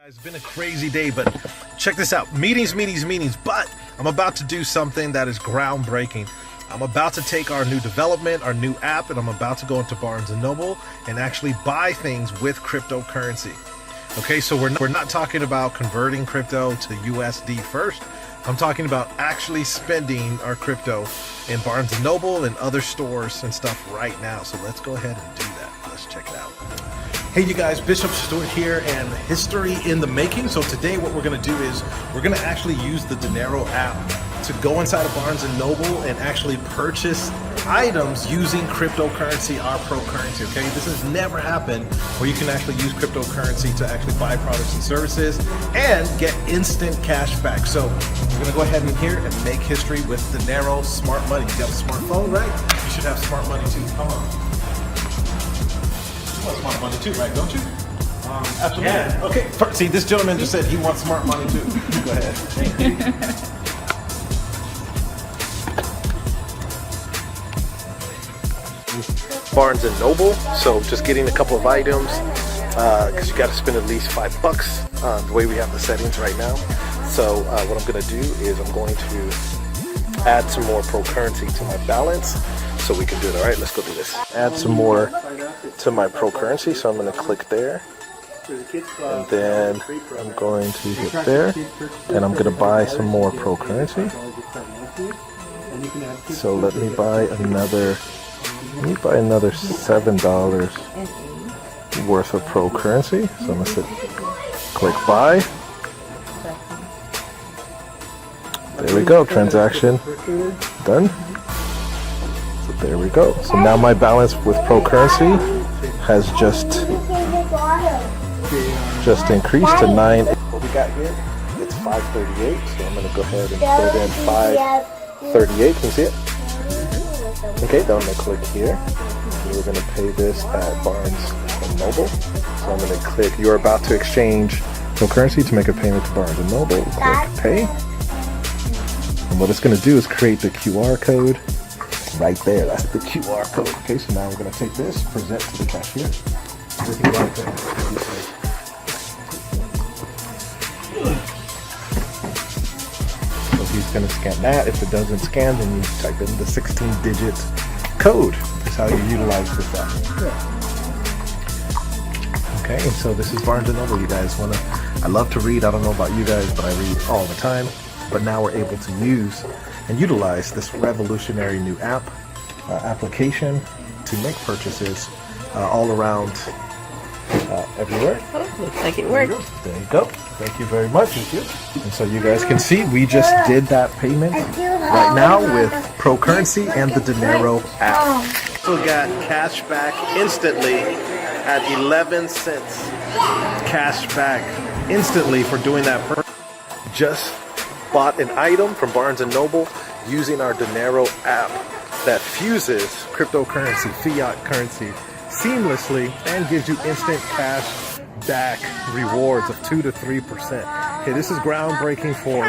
It's been a crazy day, but check this out. Meetings, but I'm about to do something that is groundbreaking. I'm about to take our new development, our new app, and I'm about to go into Barnes & Noble and actually buy things with cryptocurrency. Okay, so we're not talking about converting crypto to USD first. I'm talking about actually spending our crypto in Barnes & Noble and other stores and stuff right now. So let's go ahead and do that. Let's check it out. Hey you guys, Bishop Stewart here, and history in the making. So today what we're going to do is we're going to actually use the DNERO app to go inside of Barnes & Noble and actually purchase items using cryptocurrency, our pro currency. Okay, this has never happened where you can actually use cryptocurrency to actually buy products and services and get instant cash back. So we're going to go ahead in here and make history with DNERO smart money. You got a smartphone, right? You should have smart money too. Come on. You want smart money too, right? Don't you? Absolutely. Yeah. Okay. See, this gentleman just said he wants smart money too. Go ahead. Thank you. Barnes & Noble. So just getting a couple of items because you got to spend at least $5 the way we have the settings right now. So what I'm going to do is I'm going to add some more pro currency to my balance so we can do it. All right, let's go do this. Add some more to my pro currency, so I'm going to click there, and then I'm going to hit there, and I'm going to buy some more pro currency. So let me buy another $7 worth of pro currency. So I'm going to click buy. There we go, transaction done. So there we go. So now my balance with pro currency has just increased to 9. What we got here? It's 538. So I'm gonna go ahead and put in 538. Can you see it? Okay, then I'm gonna click here. We're gonna pay this at Barnes & Noble. So I'm gonna click. You're about to exchange pro currency to make a payment to Barnes & Noble. Click pay. And what it's going to do is create the QR code right there. That's the QR code. Okay, so now we're going to take this, present to the cashier. Everything right there. So he's going to scan that. If it doesn't scan, then you type in the 16-digit code. That's how you utilize this app. Okay, and so this is Barnes & Noble. You guys want to... I love to read. I don't know about you guys, but I read all the time. But now we're able to use and utilize this revolutionary new application to make purchases all around everywhere. Oh, looks like it worked. There you go. Thank you very much. Thank you. And so you guys can see we just did that payment right now with pro currency and the DNERO app. So got cash back instantly at 11 cents. Cash back instantly for doing that purchase. Just bought an item from Barnes & Noble using our DNERO app that fuses cryptocurrency, fiat currency seamlessly and gives you instant cash back rewards of 2 to 3%. Okay, this is groundbreaking for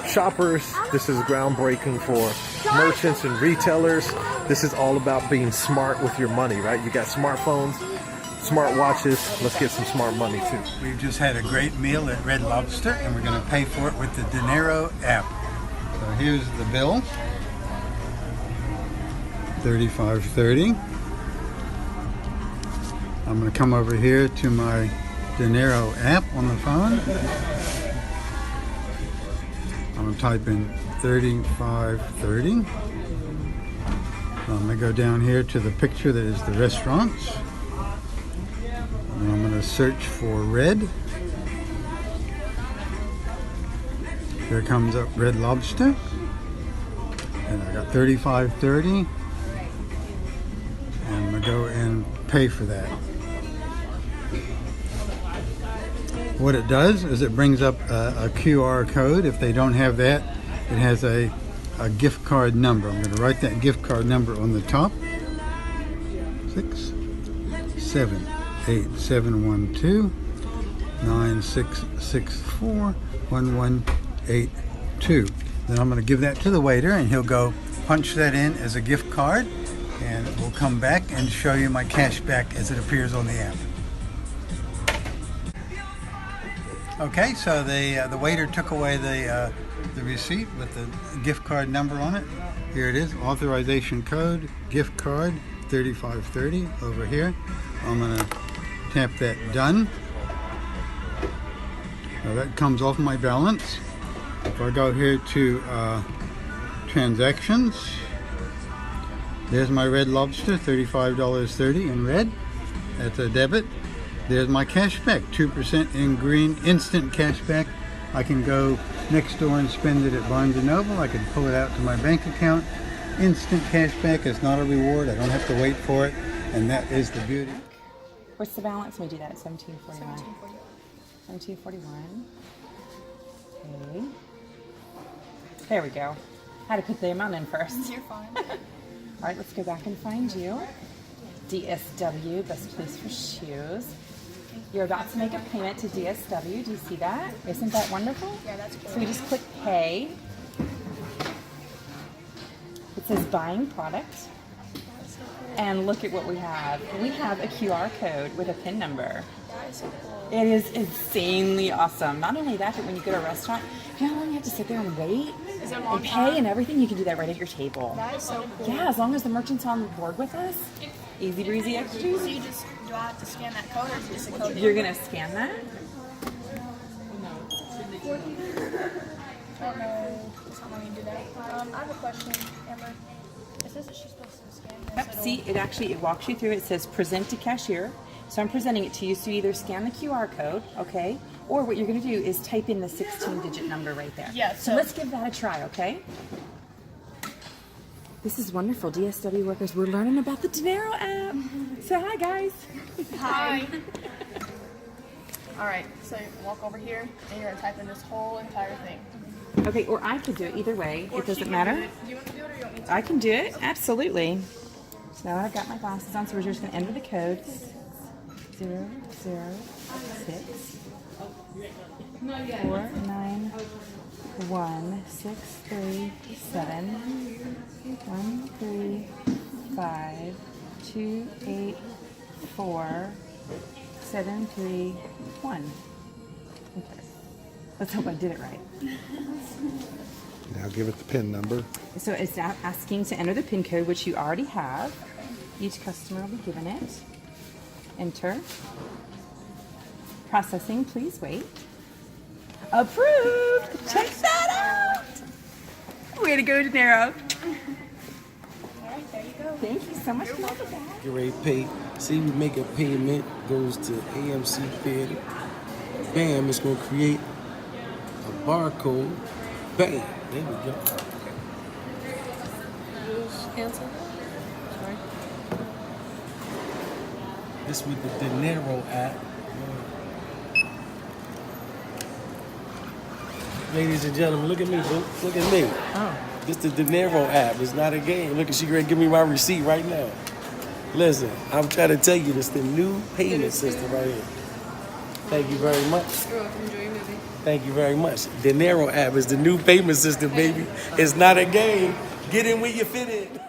shoppers. This is groundbreaking for merchants and retailers. This is all about being smart with your money, right? You got smartphones, smart watches. Let's get some smart money too. We've just had a great meal at Red Lobster, and we're going to pay for it with the DNERO app. So here's the bill, $35.30. I'm going to come over here to my DNERO app on the phone. I'm going to type in $35.30. I'm going to go down here to the picture that is the restaurants. And I'm going to search for Red. Here comes up Red Lobster. And I got $35.30. And I'm going to go and pay for that. What it does is it brings up a QR code. If they don't have that, it has a gift card number. I'm going to write that gift card number on the top. 678-712-9664-1182. Then I'm going to give that to the waiter, and he'll go punch that in as a gift card, and we'll come back and show you my cash back as it appears on the app. Okay, so the waiter took away the receipt with the gift card number on it. Here it is, authorization code, gift card 3530 over here. I'm going to tap that done. Now that comes off my balance. If I go here to transactions, there's my Red Lobster, $35.30 in red. That's a debit. There's my cashback, 2% in green, instant cashback. I can go next door and spend it at Barnes & Noble. I can pull it out to my bank account. Instant cashback is not a reward. I don't have to wait for it. And that is the beauty. What's the balance? Let me do that at 1741. 1741. Okay. There we go. Had to put the amount in first. You're fine. All right, let's go back and find you. DSW, best place for shoes. You're about to make a payment to DSW. Do you see that? Isn't that wonderful? Yeah, that's cool. So we just click pay. It says buying product. And look at what we have. We have a QR code with a PIN number. That is so cool. It is insanely awesome. Not only that, but when you go to a restaurant, you know how long you have to sit there and wait Is it a long and pay time? and everything? You can do that right at your table. That is so cool. Yeah, as long as the merchant's on board with us. Easy breezy extra. So you just, do I have to scan that code or is it just a code? You're gonna scan that? Oh no, it's not letting me do that. I have a question, Amber. It says that she's supposed to scan this. Yep. See, it walks you through. It says present to cashier. So I'm presenting it to you. So you either scan the QR code, okay, or what you're gonna do is type in the 16-digit number right there. Yeah, So so- let's give that a try, okay? This is wonderful, DSW workers. We're learning about the DNERO app. Say hi, guys. Hi. All right, so you walk over here and you're gonna type in this whole entire thing. Okay, or I could do it either way. Or It she doesn't can matter. do it. Do you want to do it or you want me to? I can do it, absolutely. So now I've got my glasses on, so we're just going to enter the code 006 49163 135 284 731. Okay. Let's hope I did it right. Now give it the PIN number. So it's now asking to enter the PIN code, which you already have. Each customer will be given it. Enter. Processing, please wait. Approved! Check that out! Way to go, DNERO. All right, there you go. Thank you so much for that. Get ready to pay. See, we make a payment, goes to AMC Theater. Bam, it's gonna create a barcode. Bam, there we go. Cancel. Sorry. This with the DNERO app. Ladies and gentlemen, look at me, boo. Look at me. Oh. This the DNERO app. It's not a game. Look, she ready to give me my receipt right now. Listen, I'm trying to tell you, this the new payment system right here. Thank you very much. You're welcome. Enjoy your movie. Thank you very much. DNERO app is the new payment system, baby. It's not a game. Get in where you fit in.